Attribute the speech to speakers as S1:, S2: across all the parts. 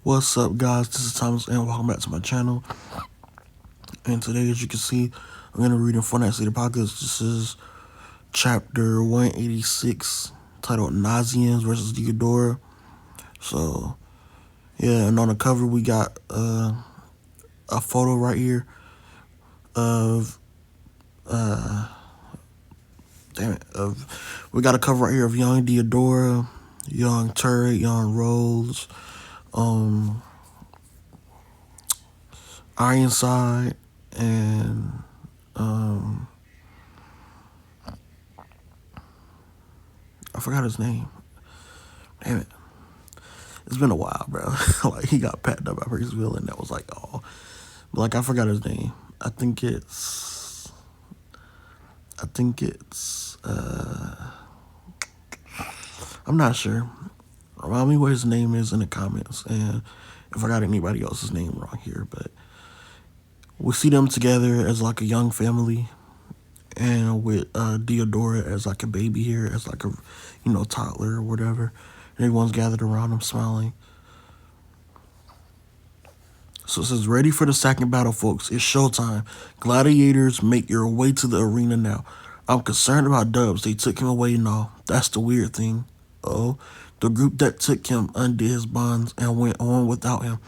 S1: What's up, guys? This is Thomas, and welcome back to my channel. And today, as you can see, I'm going to read in Fortnite City Pockets. This is chapter 186, titled Nazians versus Diodora. So, yeah, and on the cover, we got a photo right here of, we got a cover right here of young Diodora, young Turret, young Rose, Ironside, and I forgot his name. Damn it. It's been a while, bro. Like, he got packed up by Prince Villain. That was like, oh. But, like, I forgot his name. I think it's, I'm not sure. Remind me what his name is in the comments. And if I got anybody else's name wrong here. But we see them together as, like, a young family. And with Diodora as, like, a baby here. As, like, a, toddler or whatever. And everyone's gathered around him smiling. So it says, ready for the second battle, folks. It's showtime. Gladiators, make your way to the arena now. I'm concerned about Dubs. They took him away and all. That's the weird thing. Oh, the group that took him undid his bonds and went on without him.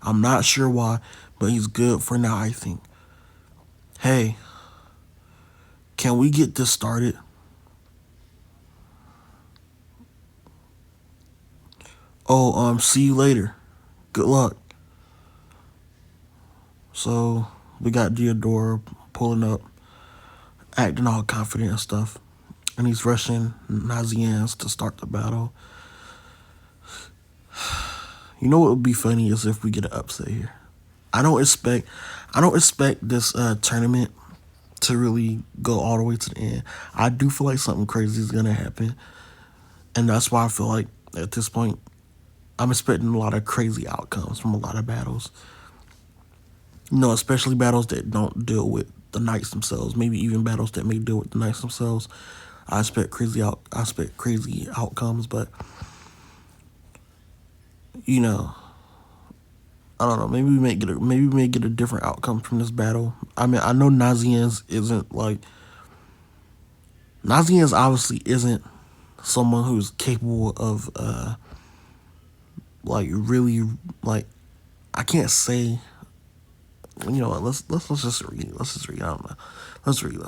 S1: I'm not sure why, but he's good for now, I think. Hey, can we get this started? Oh, see you later. Good luck. So we got Diodora pulling up, acting all confident and stuff. And he's rushing Nazians to start the battle. You know what would be funny is if we get an upset here. I don't expect this tournament to really go all the way to the end. I do feel like something crazy is gonna happen. And that's why I feel like at this point I'm expecting a lot of crazy outcomes from a lot of battles. Especially battles that don't deal with the knights themselves. Maybe even battles that may deal with the knights themselves. I expect crazy outcomes, but I don't know. Maybe we may get a different outcome from this battle. I mean, I know Nazians obviously isn't someone who's capable of really, I can't say. You know what? Let's just read. Let's just read. I don't know. Let's read.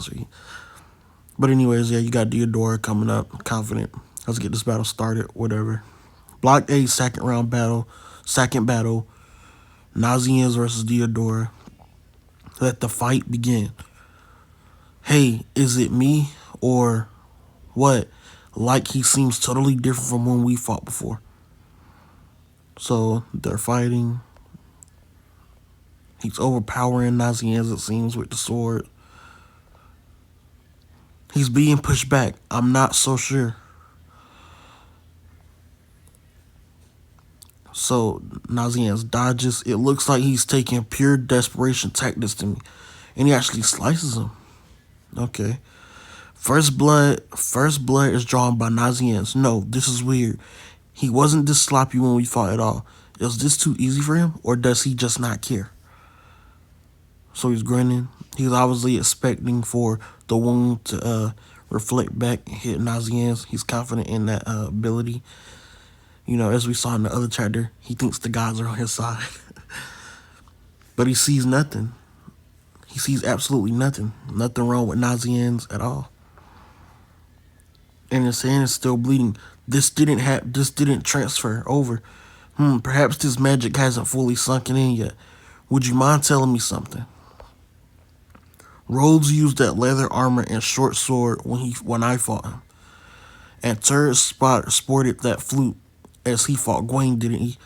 S1: But anyways, yeah, you got Diodora coming up, confident. Let's get this battle started. Whatever. Block A, second battle. Nazians versus Diodora. Let the fight begin. Hey, is it me or what? Like he seems totally different from when we fought before. So they're fighting. He's overpowering Nazians, it seems, with the sword. He's being pushed back. I'm not so sure. So Nazians dodges. It looks like he's taking pure desperation tactics to me. And he actually slices him. Okay. First blood is drawn by Nazians. No, this is weird. He wasn't this sloppy when we fought at all. Is this too easy for him? Or does he just not care? So he's grinning. He's obviously expecting for the wound to reflect back and hit Nazians. He's confident in that ability. As we saw in the other chapter, he thinks the gods are on his side. But he sees nothing. He sees absolutely nothing. Nothing wrong with Nazians at all. And his hand is still bleeding. This didn't transfer over. Perhaps this magic hasn't fully sunken in yet. Would you mind telling me something? Rhodes used that leather armor and short sword when I fought him. And Turret sported that flute as he fought Gwaine, didn't he?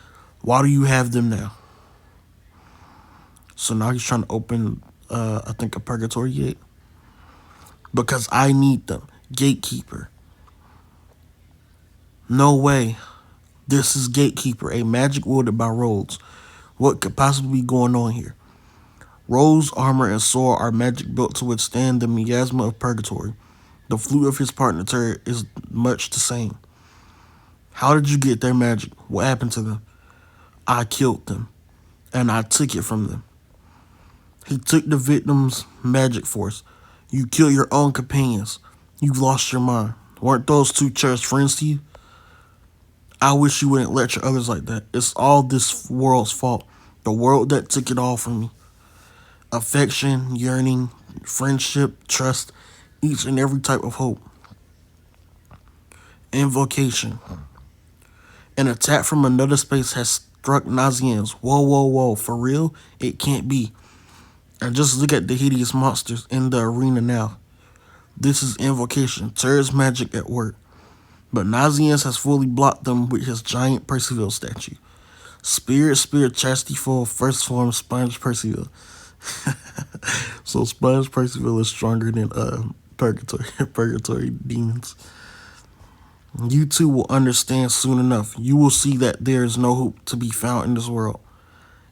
S1: Why do you have them now? So now he's trying to open, I think, a purgatory gate. Because I need them. Gatekeeper. No way. This is Gatekeeper, a magic wielded by Rhodes. What could possibly be going on here? Rhodes' armor and sword are magic built to withstand the miasma of purgatory. The flute of his partner Turret is much the same. How did you get their magic? What happened to them? I killed them, and I took it from them. He took the victim's magic force. You kill your own companions. You've lost your mind. Weren't those two cherished friends to you? I wish you wouldn't lecture others like that. It's all this world's fault. The world that took it all from me. Affection, yearning, friendship, trust, each and every type of hope. Invocation. An attack from another space has struck Nazians. Whoa, whoa, whoa. For real? It can't be. And just look at the hideous monsters in the arena now. This is invocation. Terror's magic at work. But Nazians has fully blocked them with his giant Percival statue. Spirit, Chastityful, first form, Sponge Percival. So Sponge Percival is stronger than purgatory demons. You two will understand soon enough. You will see that there is no hope to be found in this world.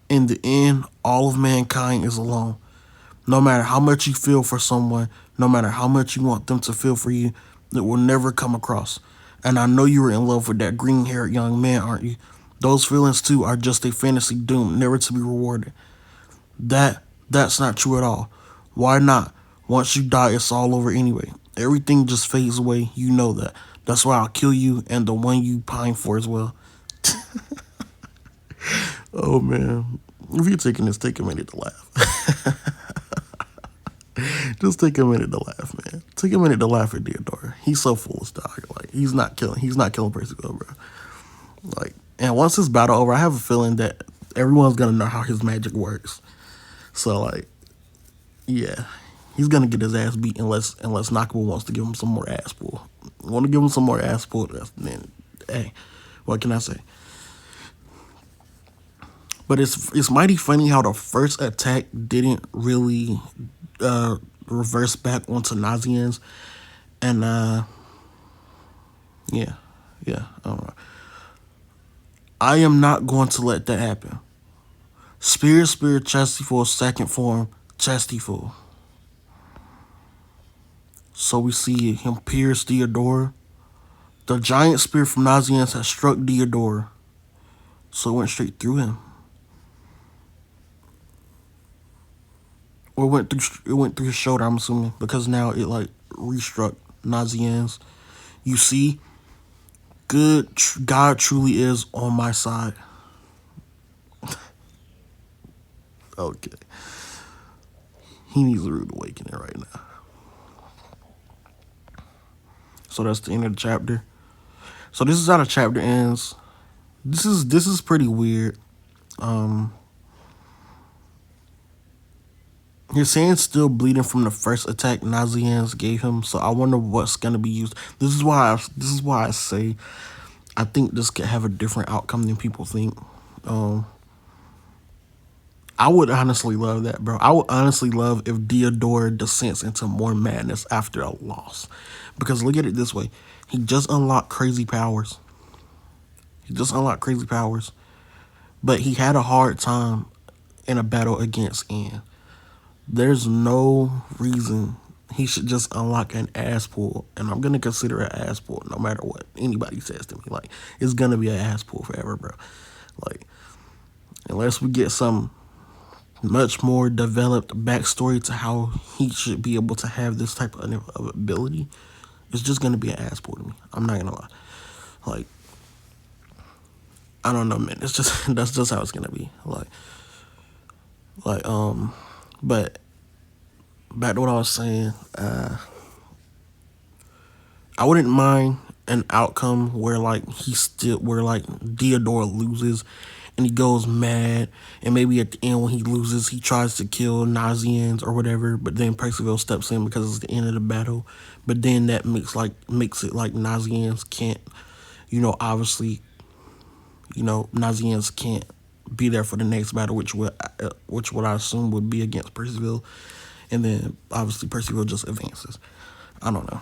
S1: In the end, all of mankind is alone. No matter how much you feel for someone, no matter how much you want them to feel for you, it will never come across. And I know you were in love with that green-haired young man, aren't you? Those feelings too are just a fantasy doomed never to be rewarded. That's not true at all. Why not? Once you die, it's all over anyway. Everything just fades away. You know that. That's why I'll kill you and the one you pine for as well. Oh man. If you're taking this, take a minute to laugh. Just take a minute to laugh, man. Take a minute to laugh at Theodore. He's so full of stock. Like he's not killing Percival, bro. Like, and once this battle over, I have a feeling that everyone's gonna know how his magic works. So like, yeah, he's gonna get his ass beat unless Nakaba wants to give him some more ass pull. Want to give him some more ass pull? Then, hey, what can I say? But it's mighty funny how the first attack didn't really reverse back onto Nazians, and yeah, yeah. I am not going to let that happen. Spirit, Chastityful, second form, Chastityful. So we see him pierce Theodora. The giant spear from Nazians has struck Theodora, so it went straight through him. Or it went through his shoulder, I'm assuming, because now it like restruck Nazians. You see, God truly is on my side. Okay. He needs a rude awakening right now. So that's the end of the chapter. So this is how the chapter ends. This is pretty weird. His hand's still bleeding from the first attack Nazians gave him, so I wonder what's gonna be used. This is why I say I think this could have a different outcome than people think. I would honestly love that, bro. I would honestly love if Theodora descends into more madness after a loss. Because look at it this way. He just unlocked crazy powers. But he had a hard time in a battle against Anne. There's no reason he should just unlock an ass pull. And I'm going to consider an ass pull no matter what anybody says to me. Like, it's going to be an ass pull forever, bro. Like, unless we get some much more developed backstory to how he should be able to have this type of ability, it's just going to be an ass pull to me. I'm not going to lie. Like, I don't know, man. It's just, that's just how it's going to be. But back to what I was saying, I wouldn't mind an outcome where Theodora loses and he goes mad, and maybe at the end when he loses, he tries to kill Nazians or whatever, but then Percival steps in because it's the end of the battle. But then that makes it like Nazians can't, obviously, Nazians can't be there for the next battle, which would I assume would be against Percival, and then obviously Percival just advances. I don't know,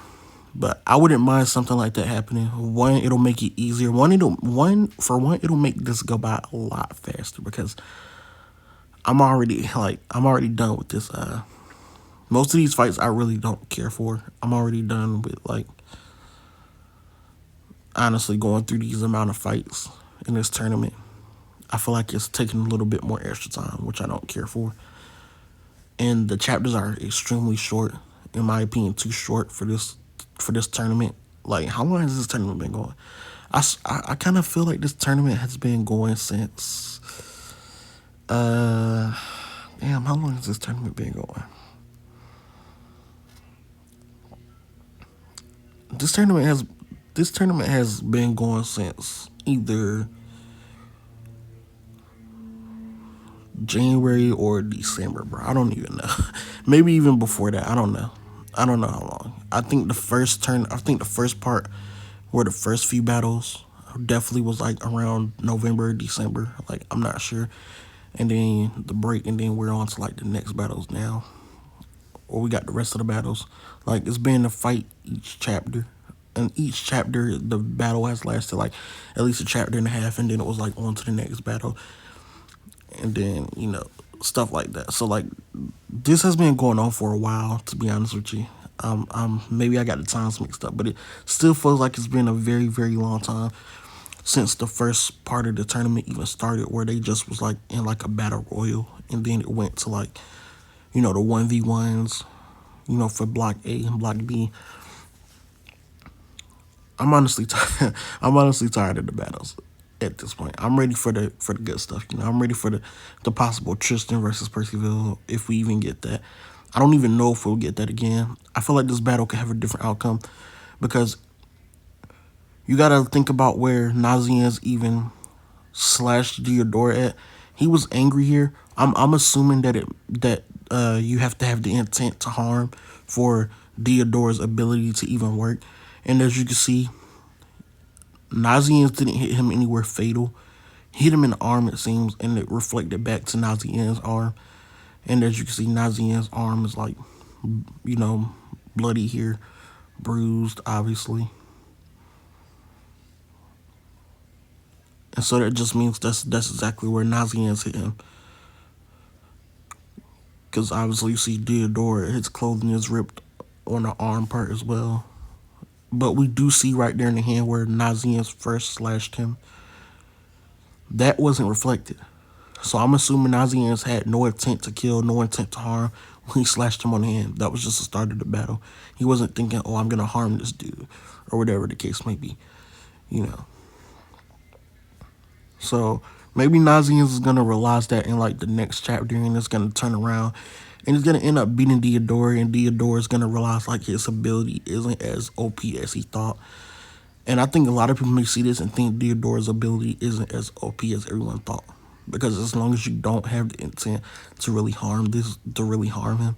S1: but I wouldn't mind something like that happening. One, it'll make it easier. It'll make this go by a lot faster because I'm already done with this. Most of these fights I really don't care for. I'm already done with honestly going through these amount of fights in this tournament. I feel like it's taking a little bit more extra time, which I don't care for. And the chapters are extremely short, in my opinion, too short for this tournament. Like, how long has this tournament been going? I kind of feel like this tournament has been going since. Uh, Damn, how long has this tournament been going? This tournament has this tournament has been going since either January or December, bro. I don't even know. Maybe even before that. I don't know. I don't know how long. I think the first part where the first few battles definitely was like around November, December. Like, I'm not sure. And then the break, and then we're on to like the next battles now. Or we got the rest of the battles. Like, it's been a fight each chapter. And each chapter, the battle has lasted like at least a chapter and a half, and then it was like on to the next battle, and then stuff like that. So like, this has been going on for a while, to be honest with you. Maybe I got the times mixed up, but it still feels like it's been a very, very long time since the first part of the tournament even started, where they just was like in like a battle royal, and then it went to like, the 1v1s, for block A and block B. I'm honestly tired. I'm honestly tired of the battles at this point. I'm ready for the good stuff. I'm ready for the possible Tristan versus Percival, if we even get that. I don't even know if we'll get that again. I feel like this battle could have a different outcome, because you gotta think about where Nazianz even slashed Diodora at. He was angry here. I'm assuming that you have to have the intent to harm for Diodora's ability to even work. And as you can see, Nazianz didn't hit him anywhere fatal. He hit him in the arm, it seems, and it reflected back to Nazianz's arm. And as you can see, Nazianz's arm is like, bloody here, bruised, obviously. And so that just means that's exactly where Nazianz hit him. Because obviously you see Diodora, his clothing is ripped on the arm part as well. But we do see right there in the hand where Nazianz first slashed him. That wasn't reflected. So I'm assuming Nazianz had no intent to kill, no intent to harm when he slashed him on the hand. That was just the start of the battle. He wasn't thinking, oh, I'm going to harm this dude, or whatever the case may be, So maybe Nazianz is going to realize that in like the next chapter, and it's going to turn around, and he's going to end up beating Diodora, and Diodora is going to realize like his ability isn't as OP as he thought. And I think a lot of people may see this and think Diodora's ability isn't as OP as everyone thought. Because as long as you don't have the intent to really harm him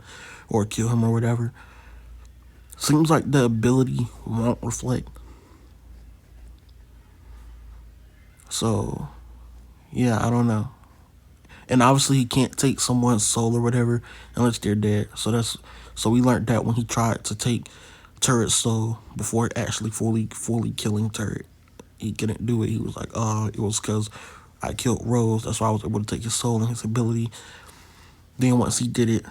S1: or kill him or whatever, seems like the ability won't reflect. So, yeah, I don't know. And obviously he can't take someone's soul or whatever unless they're dead. So we learned that when he tried to take Turret's soul before actually fully killing Turret. He couldn't do it. He was like, oh, it was because I killed Rose. That's why I was able to take his soul and his ability. Then once he did it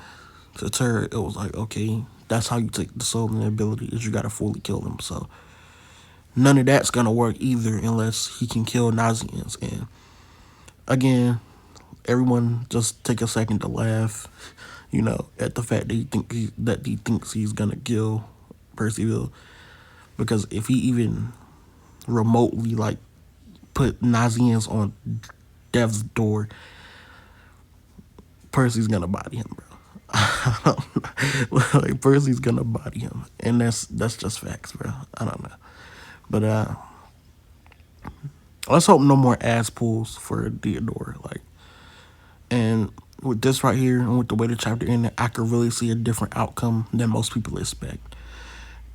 S1: to Turret, it was like, okay, that's how you take the soul and the ability, is you gotta fully kill them. So none of that's gonna work either unless he can kill Nazianz. And again, everyone just take a second to laugh, at the fact that he thinks he's gonna kill Percival. Because if he even remotely like put Nazianz on death's door, Percy's gonna body him, bro. Like, Percy's gonna body him, and that's just facts, bro. I don't know, but let's hope no more ass pulls for Diodora. Like, and with this right here, and with the way the chapter ended, I could really see a different outcome than most people expect.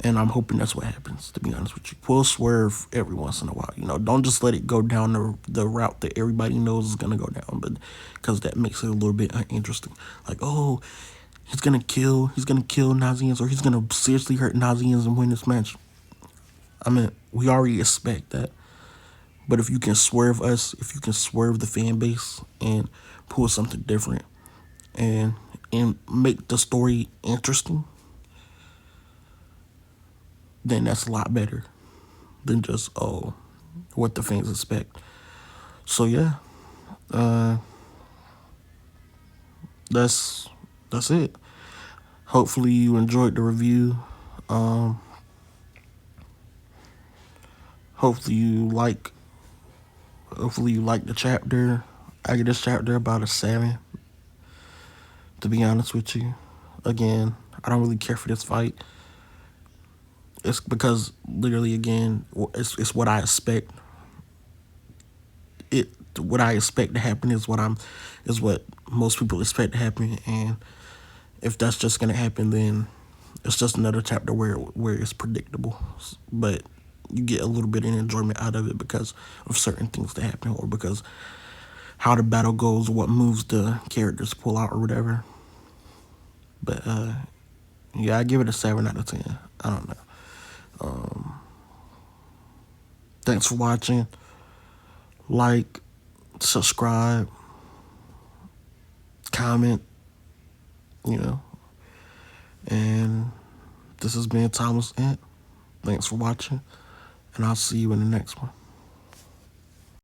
S1: And I'm hoping that's what happens, to be honest with you. We'll swerve every once in a while. Don't just let it go down the route that everybody knows is going to go down, but because that makes it a little bit uninteresting. Like, oh, he's going to kill Nazianz, or he's going to seriously hurt Nazianz and win this match. I mean, we already expect that. But if you can swerve us, if you can swerve the fan base and pull something different and make the story interesting, then that's a lot better than just, oh, what the fans expect. So yeah, Uh, that's that's it. Hopefully you enjoyed the review. Um, hopefully you like hopefully you like the chapter. I get this chapter about a 7. To be honest with you, again, I don't really care for this fight. It's because literally, again, it's what I expect. It what I expect to happen is what most people expect to happen, and if that's just gonna happen, then it's just another chapter where it's predictable, but you get a little bit of enjoyment out of it because of certain things that happen, or because how the battle goes, what moves the characters pull out, or whatever. But yeah, I give it a 7 out of 10. I don't know. Thanks for watching. Like, subscribe, comment, you know, and this has been Thomas Ant. Thanks for watching, and I'll see you in the next one.